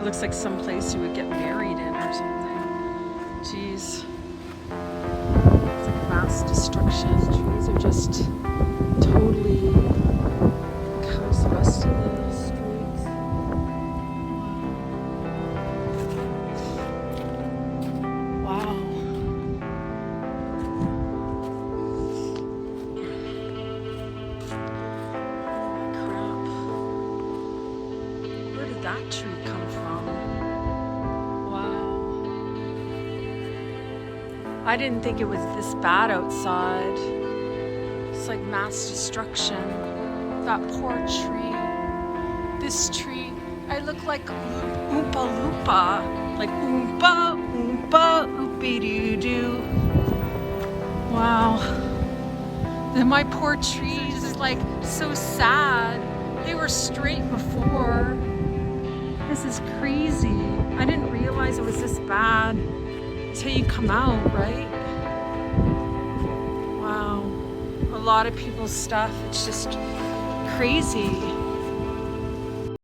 looks like some place you would get married in or something. Jeez. It's like mass destruction. Trees are just totally house busted in the streets. Wow. Crap. Where did that tree come from? Wow. I didn't think it was this bad outside. It's like mass destruction. That poor tree. This tree. I look like Oompa Loompa. Like Oompa, Oompa, Oopie-doo-doo. Wow. Then my poor trees is like so sad. They were straight before. This is crazy. I didn't realize it was this bad until you come out, right? Wow. A lot of people's stuff, it's just crazy.